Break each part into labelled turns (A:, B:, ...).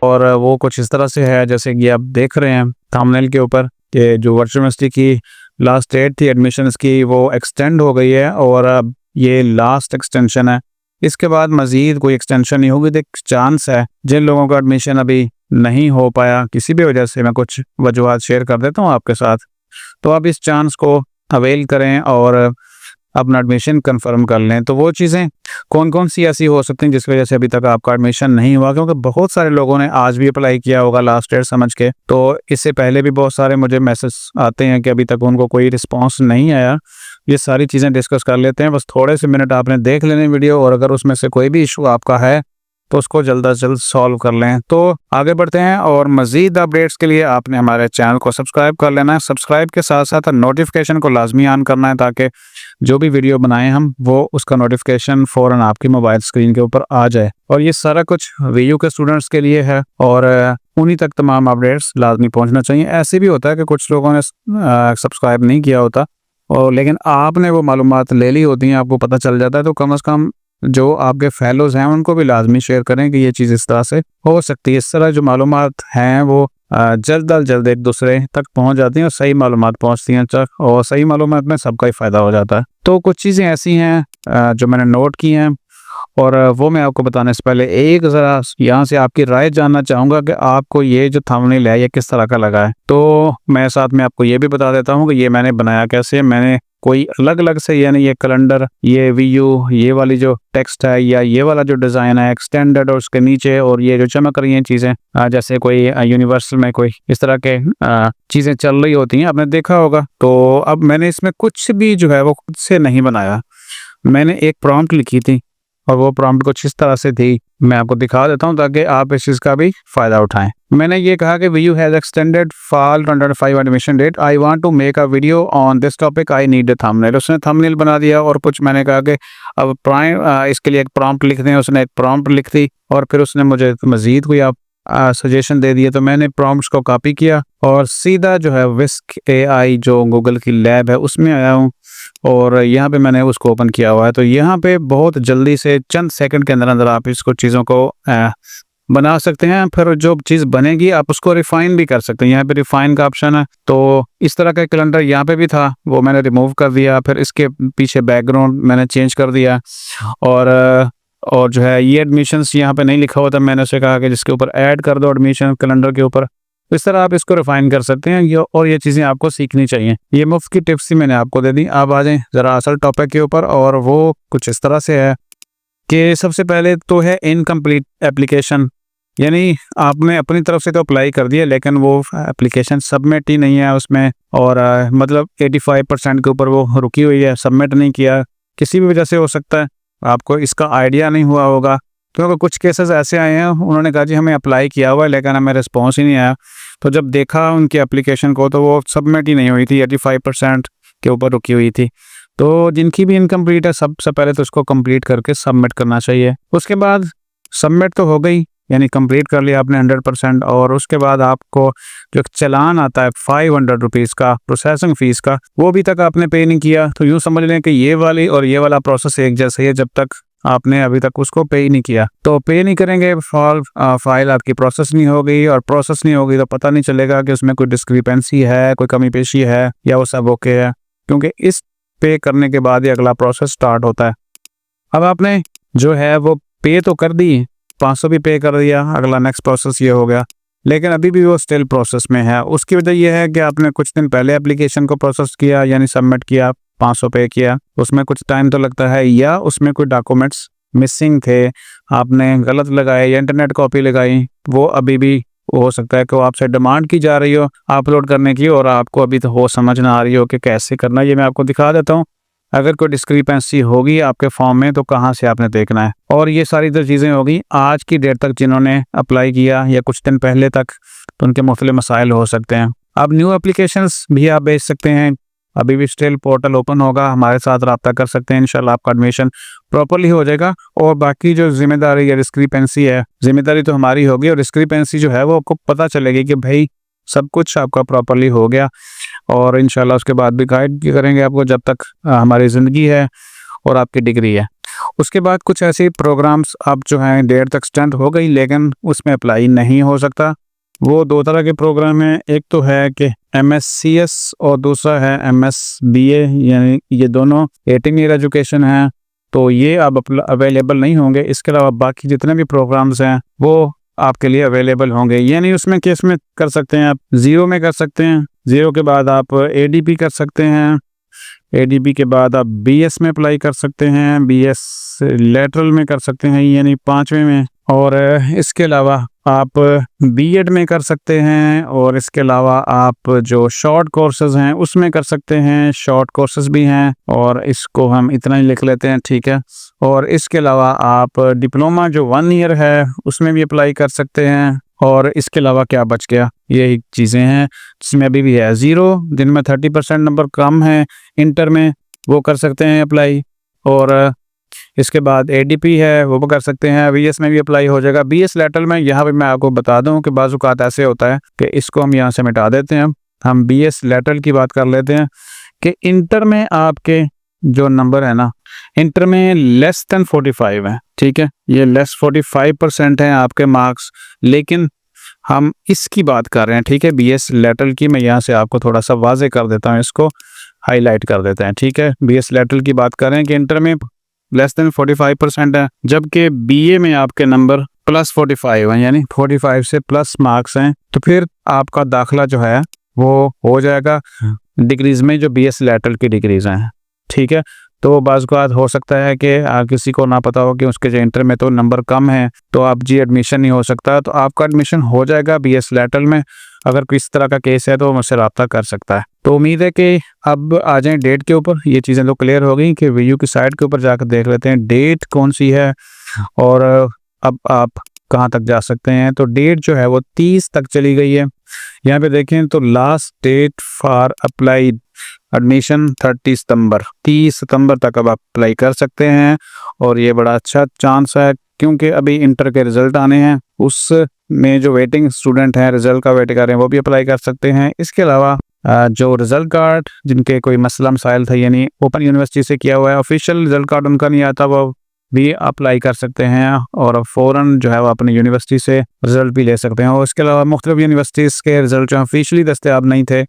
A: और वो कुछ इस तरह से है जैसे कि आप देख रहे हैं थंबनेल के ऊपर कि जो वर्चुअल यूनिवर्सिटी की लास्ट डेट थी एडमिशन्स की वो एक्सटेंड हो गई है और अब ये लास्ट एक्सटेंशन है। इसके बाद मज़ीद कोई एक्सटेंशन नहीं होगी। एक चांस है जिन लोगों का एडमिशन अभी नहीं हो पाया किसी भी वजह से, मैं कुछ वजूहात शेयर कर देता हूँ आपके साथ, तो आप इस चांस को अवेल करें और अपना एडमिशन कंफर्म कर लें। तो वो चीज़ें कौन कौन सी ऐसी हो सकती हैं जिस वजह से अभी तक आपका एडमिशन नहीं हुआ, क्योंकि बहुत सारे लोगों ने आज भी अप्लाई किया होगा लास्ट डेट समझ के, तो इससे पहले भी बहुत सारे मुझे मैसेज आते हैं कि अभी तक उनको कोई रिस्पॉन्स नहीं आया। ये सारी चीज़ें डिस्कस कर लेते हैं, बस थोड़े से मिनट आपने देख लेने वीडियो, और अगर उसमें से कोई भी इशू आपका है तो उसको जल्द अज जल्द सॉल्व कर लें। तो आगे बढ़ते हैं और मज़ीद अपडेट्स के लिए आपने हमारे चैनल को सब्सक्राइब कर लेना है। सब्सक्राइब के साथ साथ नोटिफिकेशन को लाजमी ऑन करना है ताकि जो भी वीडियो बनाएं हम वो उसका नोटिफिकेशन फ़ौरन आपकी मोबाइल स्क्रीन के ऊपर आ जाए। और ये सारा कुछ वीयू के स्टूडेंट्स के लिए है और उन्हीं तक तमाम अपडेट्स लाजमी पहुँचना चाहिए। ऐसे भी होता है कि कुछ लोगों ने सब्सक्राइब नहीं किया होता और लेकिन आपने वो मालूमात ले ली होती हैं, आपको पता चल जाता है, तो कम से कम जो आपके फेलोज़ हैं उनको भी लाजमी शेयर करें कि ये चीज़ इस तरह से हो सकती है। इस तरह जो मालूमात हैं वो जल्द अज जल्द एक दूसरे तक पहुंच जाती हैं और सही मालूमात पहुंचती हैं और सही मालूमात में सबका ही फ़ायदा हो जाता है। तो कुछ चीज़ें ऐसी हैं जो मैंने नोट की हैं और वो मैं आपको बताने से पहले एक ज़रा यहाँ से आपकी राय जानना चाहूँगा कि आपको ये जो थंबनेल है ये किस तरह का लगा है। तो मैं साथ में आपको ये भी बता देता हूँ कि ये मैंने बनाया कैसे। मैंने कोई अलग अलग से यानी ये कैलेंडर, ये वीयू, ये वाली जो टेक्स्ट है या ये वाला जो डिज़ाइन है एक्सटेंडेड और उसके नीचे और ये जो चमक रही हैं चीज़ें जैसे कोई यूनिवर्सल में कोई इस तरह के चीज़ें चल रही होती हैं, आपने देखा होगा। तो अब मैंने इसमें कुछ भी जो है वो खुद से नहीं बनाया। मैंने एक प्रॉम्प्ट लिखी थी और वो प्रॉम्प्ट कुछ इस तरह से थी, मैं आपको दिखा देता हूँ ताकि आप इस चीज़ का भी फ़ायदा उठाएं। मैंने ये कहा कि VU has extended fall 2025 admission date, I want to make a video on this topic, I need a thumbnail. उसने थंबनेल बना दिया और कुछ मैंने कहा कि अब इसके लिए एक प्रॉम्प्ट लिख दें। उसने एक प्रॉम्प्ट लिख दी और फिर उसने मुझे मज़ीद कोई आप सजेशन दे दिए, तो मैंने प्रॉम्प्ट्स को कॉपी किया और सीधा जो है विस्क AI जो गूगल की लैब है उसमें आया हूँ और यहाँ पे मैंने उसको ओपन किया हुआ है। तो यहाँ पे बहुत जल्दी से चंद सेकंड के अंदर अंदर आप इसको चीज़ों को बना सकते हैं। फिर जो चीज़ बनेगी आप उसको रिफ़ाइन भी कर सकते हैं। यहाँ पे रिफ़ाइन का ऑप्शन है। तो इस तरह का कैलेंडर यहाँ पे भी था, वो मैंने रिमूव कर दिया। फिर इसके पीछे बैकग्राउंड मैंने चेंज कर दिया और जो है ये एडमिशन्स यहाँ पे नहीं लिखा हुआ था, मैंने उसे कहा कि जिसके ऊपर ऐड कर दो एडमिशन कैलेंडर के ऊपर। इस तरह आप इसको रिफाइन कर सकते हैं और ये चीज़ें आपको सीखनी चाहिए। ये मुफ्त की टिप्स ही मैंने आपको दे दी। अब आ जाएं ज़रा असल टॉपिक के ऊपर और वो कुछ इस तरह से है कि सबसे पहले तो है इनकम्प्लीट एप्लीकेशन, यानी आपने अपनी तरफ से तो अप्लाई कर दिया लेकिन वो एप्लीकेशन सबमिट ही नहीं है उसमें और मतलब 85% के ऊपर वो रुकी हुई है, सबमिट नहीं किया। किसी भी वजह से हो सकता है, आपको इसका आइडिया नहीं हुआ होगा, क्योंकि कुछ केसेस ऐसे आए हैं उन्होंने कहा जी हमें अप्लाई किया हुआ है लेकिन हमें रिस्पॉन्स ही नहीं आया। तो जब देखा उनकी एप्लीकेशन को तो वो सबमिट ही नहीं हुई थी, 85% के ऊपर रुकी हुई थी। तो जिनकी भी इनकम्प्लीट है सबसे पहले तो उसको कंप्लीट करके सबमिट करना चाहिए। उसके बाद सबमिट तो हो गई, यानी कंप्लीट कर लिया आपने 100%, और उसके बाद आपको जो चालान आता है 500 रुपीज़ का प्रोसेसिंग फ़ीस का, वो अभी तक आपने पे नहीं किया। तो यूँ समझ लें कि ये वाली और ये वाला प्रोसेस एक जैसा है जब तक आपने अभी तक उसको पे ही नहीं किया। तो पे नहीं करेंगे फाइल आपकी प्रोसेस नहीं होगी, और प्रोसेस नहीं होगी तो पता नहीं चलेगा कि उसमें कोई डिस्क्रिपेंसी है, कोई कमी पेशी है या वो सब ओके है, क्योंकि इस पे करने के बाद ही अगला प्रोसेस स्टार्ट होता है। अब आपने जो है वो पे तो कर दी, 500 भी पे कर दिया, अगला नेक्स्ट प्रोसेस ये हो गया, लेकिन अभी भी वो स्टिल प्रोसेस में है। उसकी वजह यह है कि आपने कुछ दिन पहले एप्लीकेशन को प्रोसेस किया यानी सबमिट किया, 500 पे किया, उसमें कुछ टाइम तो लगता है, या उसमें कोई डॉक्यूमेंट्स मिसिंग थे, आपने गलत लगाए या इंटरनेट कॉपी लगाई, वो अभी भी हो सकता है कि वो आपसे डिमांड की जा रही हो अपलोड करने की और आपको अभी तो हो समझ ना आ रही हो कि कैसे करना। ये मैं आपको दिखा देता हूँ। अगर कोई डिस्क्रिपेंसी होगी आपके फॉर्म में तो कहाँ से आपने देखना है, और ये सारी तो चीज़ें होगी आज की डेट तक जिन्होंने अप्लाई किया या कुछ दिन पहले तक, तो उनके मुख्तलिफ मसाइल हो सकते हैं। अब न्यू एप्लीकेशंस भी आप भेज सकते हैं, अभी भी स्टिल पोर्टल ओपन होगा, हमारे साथ रब्ता कर सकते हैं, इंशाल्लाह आपका एडमिशन प्रॉपरली हो जाएगा। और बाकी जो जिम्मेदारी या डिस्क्रिपेंसी है, जिम्मेदारी तो हमारी होगी और डिस्क्रिपेंसी जो है वो आपको पता चलेगी कि भाई सब कुछ आपका प्रॉपरली हो गया, और इंशाल्लाह उसके बाद भी गाइड भी करेंगे आपको जब तक हमारी ज़िंदगी है और आपकी डिग्री है। उसके बाद कुछ ऐसे प्रोग्राम्स अब जो हैं डेट तक एक्सटेंड हो गई लेकिन उसमें अप्लाई नहीं हो सकता। वो दो तरह के प्रोग्राम हैं, एक तो है कि MSCS और दूसरा है MSBA, यानी ये दोनों 18 ईयर एजुकेशन है, तो ये अब अवेलेबल नहीं होंगे। इसके अलावा बाकी जितने भी प्रोग्राम्स हैं वो आपके लिए अवेलेबल होंगे। यानी उसमें केस में कर सकते हैं आप 0 में कर सकते हैं, 0 के बाद आप ADP कर सकते हैं, ADP के बाद आप BS में अप्लाई कर सकते हैं, BS लेटरल में कर सकते हैं यानी 5वें में, और इसके अलावा आप B.Ed में कर सकते हैं, और इसके अलावा आप जो शॉर्ट कोर्सेज हैं उसमें कर सकते हैं, शॉर्ट कोर्सेज भी हैं, और इसको हम इतना ही लिख लेते हैं, ठीक है। और इसके अलावा आप डिप्लोमा जो 1 ईयर है उसमें भी अप्लाई कर सकते हैं। और इसके अलावा क्या बच गया, यही चीज़ें हैं जिसमें अभी भी है 0, जिनमें 30% नंबर कम है इंटर में, वो कर सकते हैं अप्लाई। और इसके बाद ADP है वो कर सकते हैं, BS में भी अप्लाई हो जाएगा। BS लेटरल में यहाँ पे मैं आपको बता दूं कि बाज़ औक़ात ऐसे होता है कि इसको हम यहाँ से मिटा देते हैं, हम BS लेटरल की बात कर लेते हैं कि इंटर में आपके जो नंबर है ना, इंटर में लेस देन 45 है, ठीक है, ये लेस 45% हैं आपके मार्क्स, लेकिन हम इसकी बात कर रहे हैं, ठीक है, BS लेटरल की। मैं यहाँ से आपको थोड़ा सा वाजे कर देता हूँ, इसको हाईलाइट कर देते हैं, ठीक है। BS लेटरल की बात कर रहे हैं कि इंटर में लेस देन 45% है, जबकि BA में आपके नंबर प्लस 45 हैं, यानी 45 से प्लस मार्क्स हैं, तो फिर आपका दाखिला जो है वो हो जाएगा डिग्रीज में जो BS लेटरल की डिग्रीज हैं, ठीक है। तो बाज़ औक़ात हो सकता है कि किसी को ना पता हो कि उसके जो इंटर में तो नंबर कम है तो आप जी एडमिशन नहीं हो सकता, तो आपका एडमिशन हो जाएगा BS लेटरल में। अगर किस तरह का केस है तो मुझसे रब्ता कर सकता है। तो उम्मीद है कि अब आ जाएं डेट के ऊपर, ये चीज़ें तो क्लियर हो गई कि VU की साइट के ऊपर जाकर देख लेते हैं डेट कौन सी है और अब आप कहाँ तक जा सकते हैं। तो डेट जो है वो 30 तक चली गई है। यहाँ पे देखें तो last date for apply admission 30 सितंबर तक अब आप अप्लाई कर सकते हैं, और ये बड़ा अच्छा चांस है क्योंकि अभी इंटर के रिजल्ट आने हैं, उसमें जो वेटिंग स्टूडेंट हैं रिजल्ट का वेट कर रहे हैं वो भी अप्लाई कर सकते हैं। इसके अलावा जो रिजल्ट कार्ड जिनके कोई मसला मसाइल था, यानी ओपन यूनिवर्सिटी से किया हुआ है, ऑफिशियल रिजल्ट कार्ड उनका नहीं आता, वो भी अप्लाई कर सकते हैं और फ़ौरन जो है वो अपनी यूनिवर्सिटी से रिजल्ट भी ले सकते हैं। और इसके अलावा मुख्तलिफ यूनिवर्सिटीज़ के रिजल्ट जो ऑफिशियली दस्तयाब नहीं थे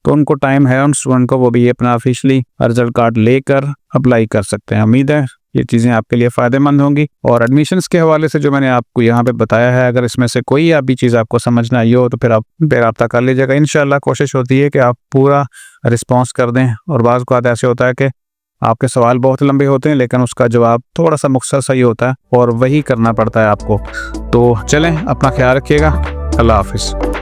A: तो उनको टाइम है, उन स्टूडेंट को वो भी अपना ऑफिशियली रिजल्ट कार्ड लेकर अप्लाई कर सकते हैं। उम्मीद है ये चीज़ें आपके लिए फ़ायदेमंद होंगी। और एडमिशन्स के हवाले से जो मैंने आपको यहाँ पे बताया है, अगर इसमें से कोई भी चीज़ आपको समझ ना आई हो तो फिर आप रब्ता कर लीजिएगा। इंशाल्लाह कोशिश होती है कि आप पूरा रिस्पॉन्स कर दें, और बाज़ औक़ात ऐसे होता है कि आपके सवाल बहुत लंबे होते हैं लेकिन उसका जवाब थोड़ा सा मुख्तसर ही होता है और वही करना पड़ता है आपको। तो चलें, अपना ख्याल रखिएगा। अल्लाह हाफ़िज़।